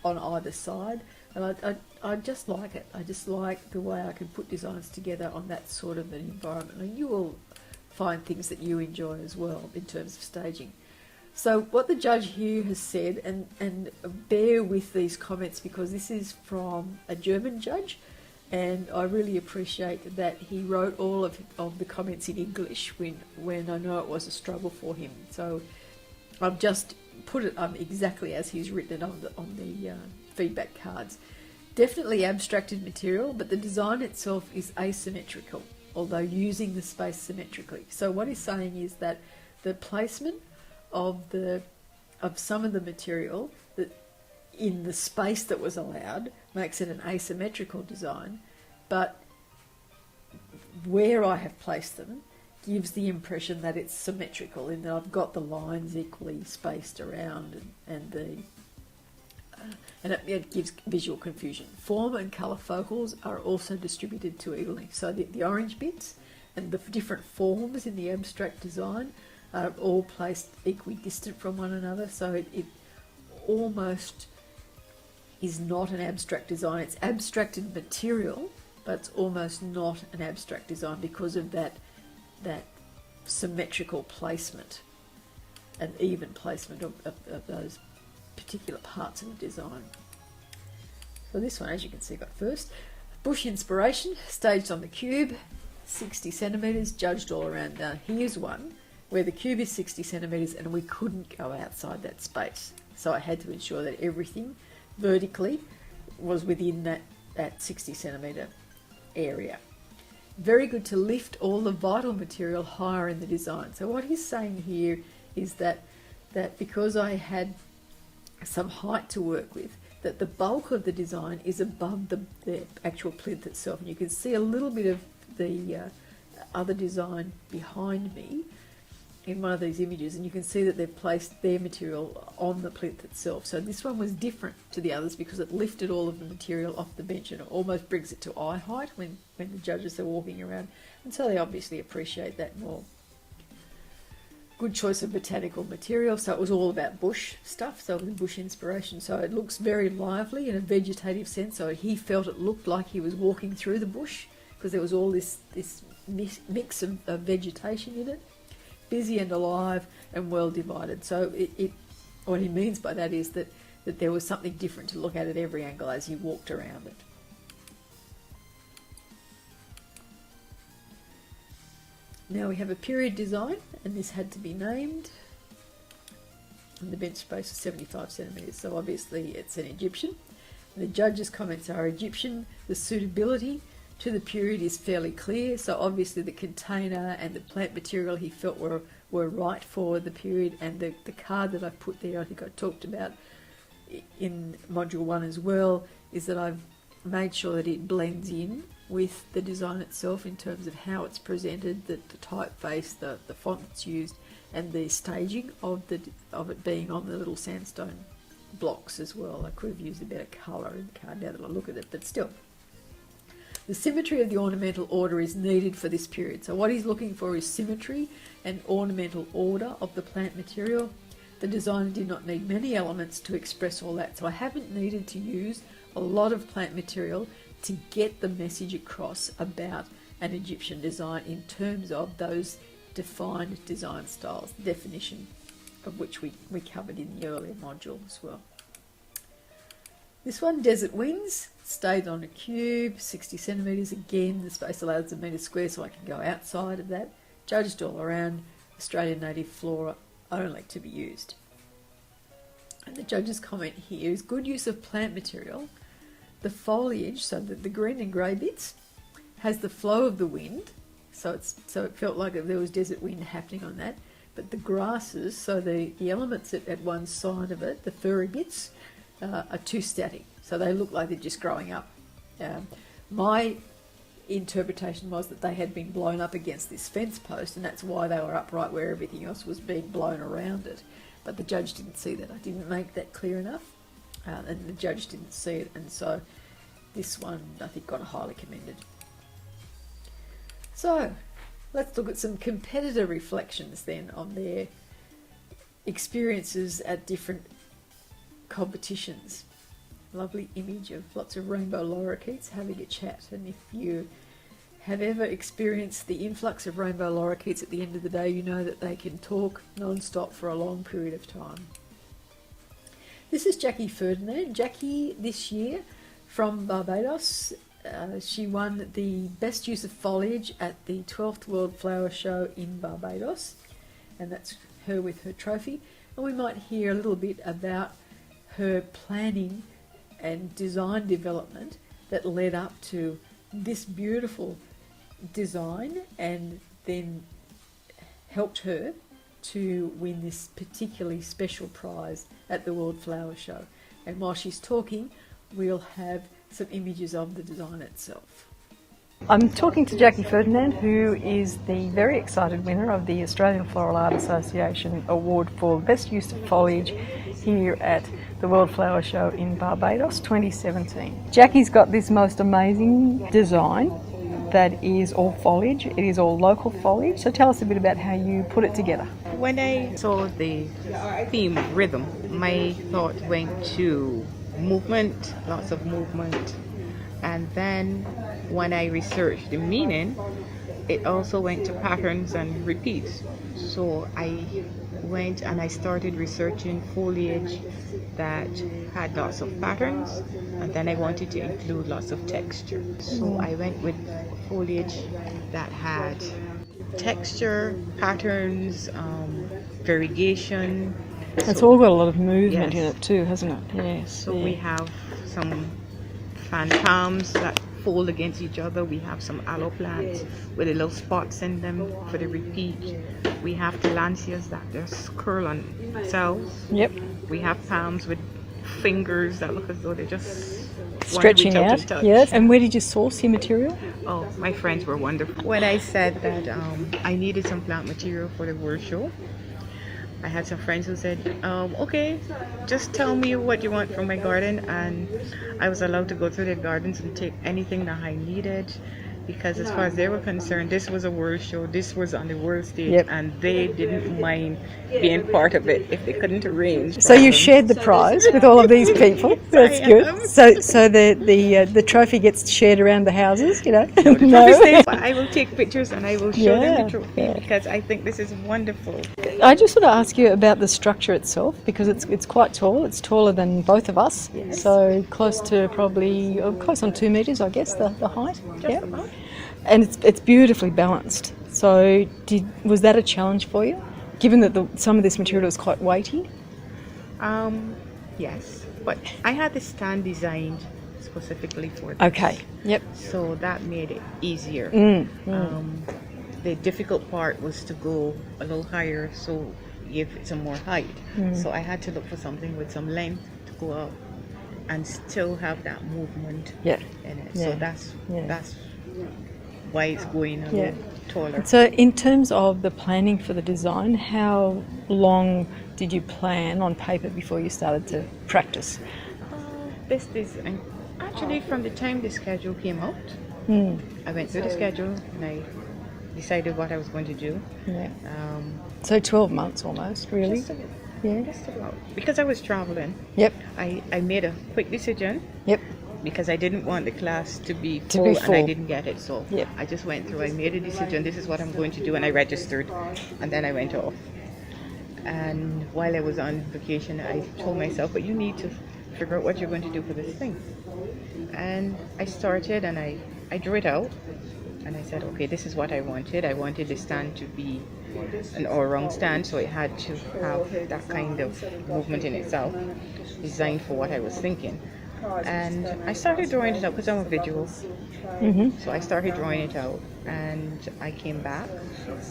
on either side, and I just like it. I just like the way I can put designs together on that sort of an environment, and you will find things that you enjoy as well in terms of staging. So what the judge here has said, and bear with these comments because this is from a German judge, and I really appreciate that he wrote all of the comments in English when I know it was a struggle for him. So I've just put it exactly as he's written it on the feedback cards. Definitely abstracted material, but the design itself is asymmetrical, although using the space symmetrically. So what he's saying is that the placement of some of the material that in the space that was allowed makes it an asymmetrical design, but where I have placed them gives the impression that it's symmetrical in that I've got the lines equally spaced around, and it gives visual confusion. Form and colour focals are also distributed too evenly. So the orange bits and the different forms in the abstract design are all placed equidistant from one another, so it almost is not an abstract design. It's abstracted material, but it's almost not an abstract design because of that symmetrical placement and even placement of those particular parts of the design. So this one, as you can see, got first. Bush inspiration, staged on the cube, 60 centimetres, judged all around. Now here's one where the cube is 60 centimetres and we couldn't go outside that space. So I had to ensure that everything vertically was within that 60 centimetre area. Very good to lift all the vital material higher in the design. So what he's saying here is that because I had some height to work with, that the bulk of the design is above the actual plinth itself. And you can see a little bit of the other design behind me in one of these images, and you can see that they've placed their material on the plinth itself. So this one was different to the others because it lifted all of the material off the bench, and it almost brings it to eye height when the judges are walking around, and so they obviously appreciate that more. Good choice of botanical material, so it was all about bush stuff, so it was bush inspiration, so it looks very lively in a vegetative sense. So he felt it looked like he was walking through the bush because there was all this mix of vegetation in it. Busy and alive and well divided. So what he means by that is that there was something different to look at every angle as he walked around it. Now we have a period design, and this had to be named. And the bench space is 75 centimetres, so obviously it's an Egyptian. The judge's comments are Egyptian. The suitability to the period is fairly clear, so obviously the container and the plant material he felt were right for the period, and the card that I've put there, I think I talked about in module 1 as well, is that I've made sure that it blends in with the design itself in terms of how it's presented, the typeface, the font that's used, and the staging of it being on the little sandstone blocks as well. I could have used a better colour in the card now that I look at it, but still. The symmetry of the ornamental order is needed for this period. So what he's looking for is symmetry and ornamental order of the plant material. The designer did not need many elements to express all that. So I haven't needed to use a lot of plant material to get the message across about an Egyptian design in terms of those defined design styles, the definition of which we covered in the earlier module as well. This one, Desert Winds, stayed on a cube, 60 centimetres. Again, the space allows a metre square, so I can go outside of that. Judged all around, Australian native flora only to be used. And the judge's comment here is good use of plant material. The foliage, so the green and grey bits, has the flow of the wind, so it felt like there was desert wind happening on that. But the grasses, so the elements at one side of it, the furry bits, are too static, so they look like they're just growing up. My interpretation was that they had been blown up against this fence post, and that's why they were upright where everything else was being blown around it. But the judge didn't see that. I didn't make that clear enough, and the judge didn't see it, and so this one I think got highly commended. So let's look at some competitor reflections then on their experiences at different competitions. Lovely image of lots of rainbow lorikeets having a chat, and if you have ever experienced the influx of rainbow lorikeets at the end of the day, you know that they can talk non-stop for a long period of time. This is Jackie Ferdinand. Jackie this year from Barbados. She won the best use of foliage at the 12th World Flower Show in Barbados, and that's her with her trophy. And we might hear a little bit about her planning and design development that led up to this beautiful design and then helped her to win this particularly special prize at the World Flower Show. And while she's talking, we'll have some images of the design itself. I'm talking to Jackie Ferdinand, who is the very excited winner of the Australian Floral Art Association Award for Best Use of Foliage here at the World Flower Show in Barbados 2017. Jackie's got this most amazing design that is all foliage. It is all local foliage. So tell us a bit about how you put it together. When I saw the theme rhythm, my thought went to movement, lots of movement. And then when I researched the meaning, it also went to patterns and repeats. So I went and I started researching foliage that had lots of patterns, and then I wanted to include lots of texture. So I went with foliage that had texture, patterns, variegation. It's all got a lot of movement in it too, hasn't it? Yes. So we have some fan palms that fold against each other. We have some aloe plants with little spots in them for the repeat. We have tillandsias that just curl on themselves. Yep. We have palms with fingers that look as though they're just stretching out. Yes. And where did you source your material? Oh, my friends were wonderful. When I said that I needed some plant material for the World Show, I had some friends who said, okay, just tell me what you want from my garden, and I was allowed to go through their gardens and take anything that I needed, because as far as they were concerned, this was a world show, this was on the world stage, and they didn't mind being part of it if they couldn't arrange. So you shared the prize with all of these people. That's good. So the trophy gets shared around the houses, you know. No. I will take pictures and I will show them the trophy because I think this is wonderful. I just want to ask you about the structure itself, because it's quite tall. It's taller than both of us. Yes. So close to probably close on 2 meters, I guess, the height. Just about. And it's beautifully balanced. So was that a challenge for you, given that some of this material is quite weighty? Yes, but I had the stand designed specifically for this. Okay. Yep. So that made it easier. The difficult part was to go a little higher, so give it some more height. So I had to look for something with some length to go up and still have that movement in it. Yeah. So that's why it's going a little taller. So in terms of the planning for the design, how long did you plan on paper before you started to practice? This design, actually from the time the schedule came out, I went through the schedule and I decided what I was going to do. Yeah. So 12 months almost, really? Just about. Because I was traveling. Yep. I made a quick decision. Yep. Because I didn't want the class to be full and I didn't get it. So I just went through, I made a decision, this is what I'm going to do, and I registered, and then I went off. And while I was on vacation, I told myself, but you need to figure out what you're going to do for this thing. And I started and I drew it out, and I said, okay, this is what I wanted. I wanted the stand to be an all-round stand, so it had to have that kind of movement in itself, designed for what I was thinking. And I started drawing it out because I'm a visual. So I started drawing it out, and I came back.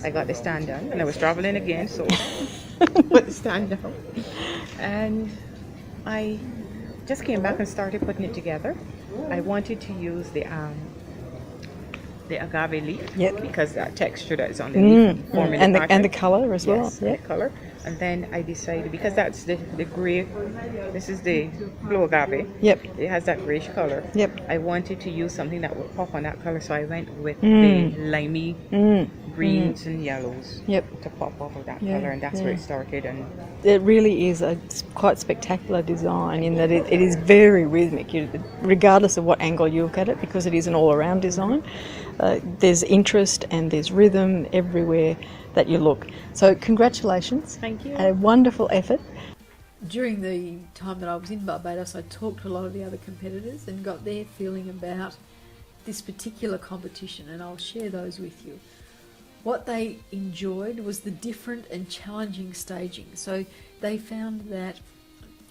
I got the stand done, and I was traveling again, so put the stand down. And I just came back and started putting it together. I wanted to use the agave leaf because that texture that is on the leaf forming and the color as well. Yes, the color. And then I decided, because that's the grey, this is the blue agave. Yep. It has that grayish color. Yep. I wanted to use something that would pop on that color, so I went with the limey greens and yellows. Yep. To pop off of that color, and that's where it started. And it really is a quite spectacular design in that it is very rhythmic, regardless of what angle you look at it, because it is an all-around design. There's interest and there's rhythm everywhere that you look. So congratulations. Thank you. A wonderful effort. During the time that I was in Barbados, I talked to a lot of the other competitors and got their feeling about this particular competition, and I'll share those with you. What they enjoyed was the different and challenging staging. So they found that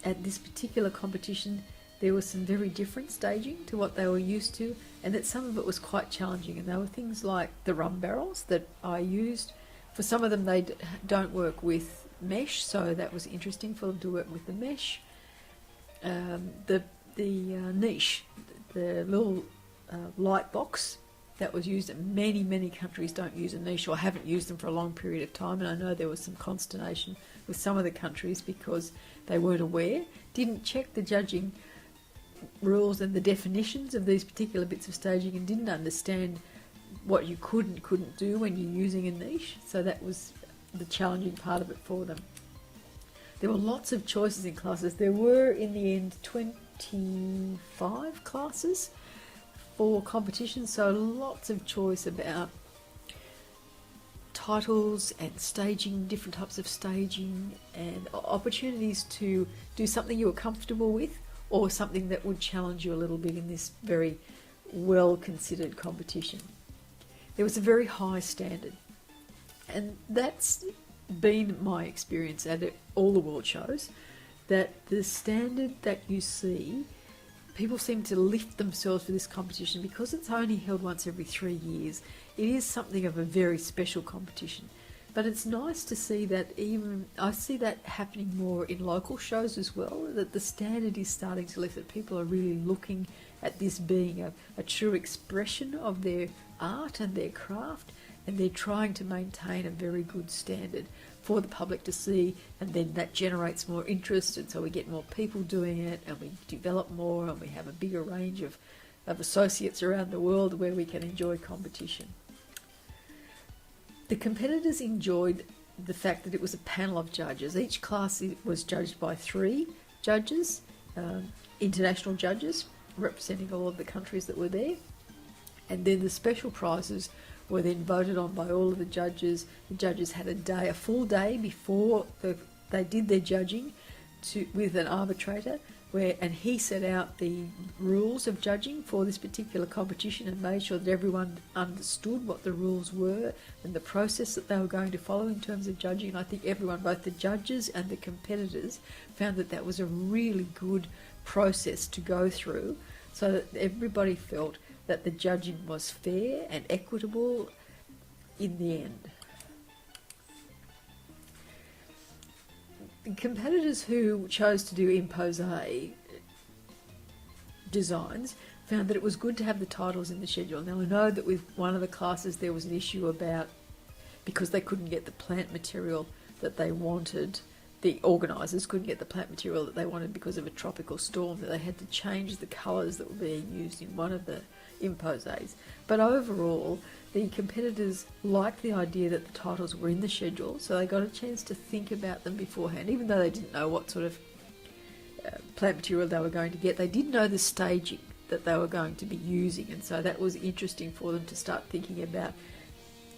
at this particular competition there was some very different staging to what they were used to, and that some of it was quite challenging. And there were things like the rum barrels that I used. For some of them they don't work with mesh, so that was interesting for them to work with the mesh. The niche, the little light box that was used, and many countries don't use a niche or haven't used them for a long period of time, and I know there was some consternation with some of the countries because they weren't aware, didn't check the judging rules and the definitions of these particular bits of staging, and didn't understand what you could and couldn't do when you're using a niche. So that was the challenging part of it for them. There were lots of choices in classes. There were in the end 25 classes for competition, so lots of choice about titles and staging, different types of staging, and opportunities to do something you were comfortable with or something that would challenge you a little bit in this very well considered competition. There was a very high standard, and that's been my experience at all the world shows, that the standard that you see, people seem to lift themselves for this competition because it's only held once every 3 years. It is something of a very special competition. But it's nice to see that I see that happening more in local shows as well, that the standard is starting to lift, that people are really looking at this being a true expression of their art and their craft, and they're trying to maintain a very good standard for the public to see, and then that generates more interest, and so we get more people doing it, and we develop more, and we have a bigger range of associates around the world where we can enjoy competition. The competitors enjoyed the fact that it was a panel of judges. Each class was judged by 3 judges, international judges, representing all of the countries that were there, and then the special prizes were then voted on by all of the judges. The judges had a full day before they did their judging with an arbitrator, and he set out the rules of judging for this particular competition and made sure that everyone understood what the rules were and the process that they were going to follow in terms of judging. And I think everyone, both the judges and the competitors, found that that was a really good process to go through, so that everybody felt that the judging was fair and equitable in the end. The competitors who chose to do impose designs found that it was good to have the titles in the schedule. Now I know that with one of the classes there was an issue about, because they couldn't get the plant material that they wanted, the organisers couldn't get the plant material that they wanted because of a tropical storm, that they had to change the colours that were being used in one of the imposes. But overall, the competitors liked the idea that the titles were in the schedule, so they got a chance to think about them beforehand. Even though they didn't know what sort of plant material they were going to get, they did know the staging that they were going to be using, and so that was interesting for them to start thinking about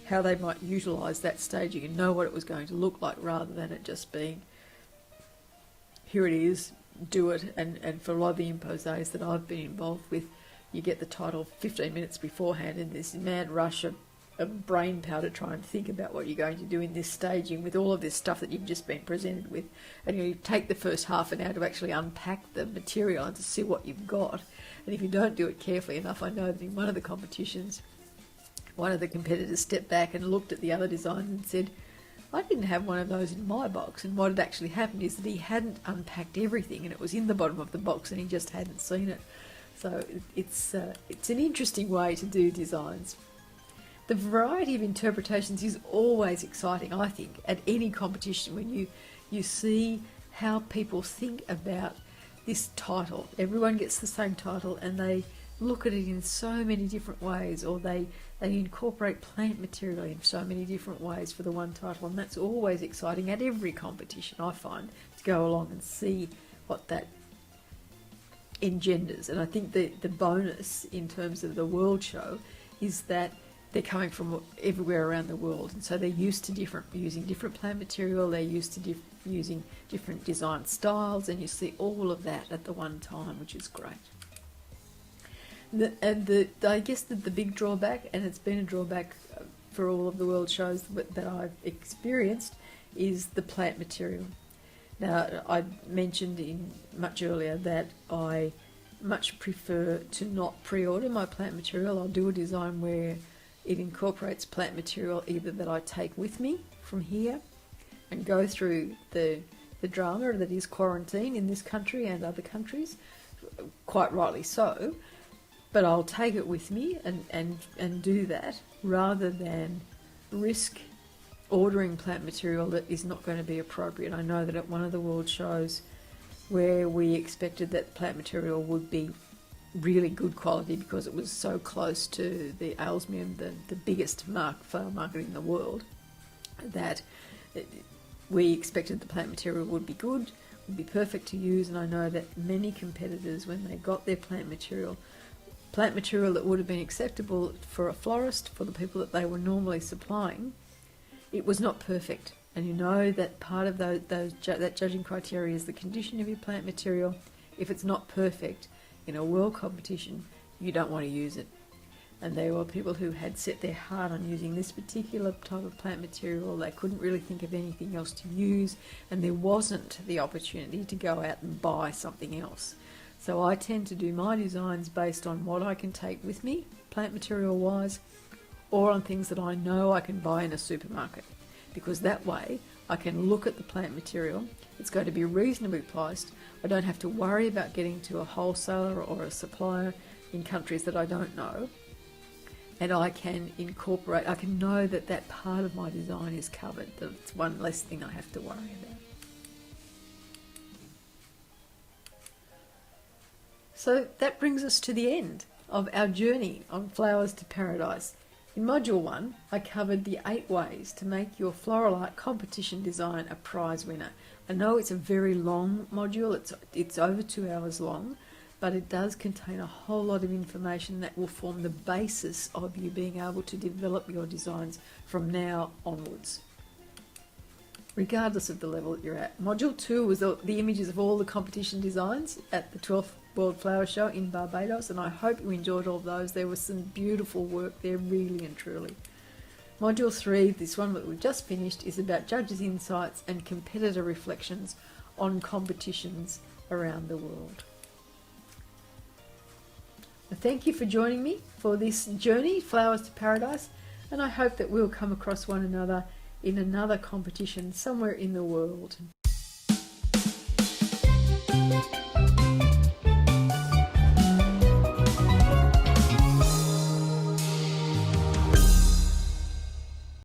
how they might utilise that staging and know what it was going to look like, rather than it just being, here it is, do it. And for a lot of the imposes that I've been involved with, you get the title 15 minutes beforehand in this mad rush of brain power to try and think about what you're going to do in this staging with all of this stuff that you've just been presented with. And you take the first half an hour to actually unpack the material and to see what you've got. And if you don't do it carefully enough, I know that in one of the competitions, one of the competitors stepped back and looked at the other designs and said, I didn't have one of those in my box. And what had actually happened is that he hadn't unpacked everything, and it was in the bottom of the box and he just hadn't seen it. So it's an interesting way to do designs. the variety of interpretations is always exciting, I think, at any competition when you see how people think about this title. Everyone gets the same title and they look at it in so many different ways, or they incorporate plant material in so many different ways for the one title, and that's always exciting at every competition, I find, to go along and see what that engenders. And I think the bonus in terms of the World Show is that they're coming from everywhere around the world, and so they're used to using different plant material, they're used to using different design styles, and you see all of that at the one time, which is great. I guess the big drawback, and it's been a drawback for all of the world shows that I've experienced, is the plant material. Now, I mentioned much earlier that I much prefer to not pre-order my plant material. I'll do a design where it incorporates plant material either that I take with me from here and go through the drama that is quarantine in this country and other countries, quite rightly so, but I'll take it with me and do that rather than risk ordering plant material that is not going to be appropriate. I know that at one of the world shows where we expected that plant material would be really good quality because it was so close to the Aalsmeer, the biggest flower market in the world, that we expected the plant material would be good, would be perfect to use, and I know that many competitors, when they got their plant material that would have been acceptable for a florist, for the people that they were normally supplying, it was not perfect. And you know that part of that judging criteria is the condition of your plant material. If it's not perfect in a world competition, you don't want to use it. And there were people who had set their heart on using this particular type of plant material. They couldn't really think of anything else to use, and there wasn't the opportunity to go out and buy something else. So I tend to do my designs based on what I can take with me, plant material wise, or on things that I know I can buy in a supermarket, because that way I can look at the plant material. It's going to be reasonably priced. I don't have to worry about getting to a wholesaler or a supplier in countries that I don't know, and I can know that that part of my design is covered. That's one less thing I have to worry about. So that brings us to the end of our journey on Flowers to Paradise. In Module 1, I covered the 8 ways to make your floral art competition design a prize winner. I know it's a very long module, it's over 2 hours long, but it does contain a whole lot of information that will form the basis of you being able to develop your designs from now onwards, regardless of the level that you're at. Module 2 was the images of all the competition designs at the 12th World Flower Show in Barbados, and I hope you enjoyed all those. There was some beautiful work there, really and truly. Module 3, this one that we've just finished, is about judges' insights and competitor reflections on competitions around the world. Thank you for joining me for this journey, Flowers to Paradise, and I hope that we'll come across one another in another competition somewhere in the world.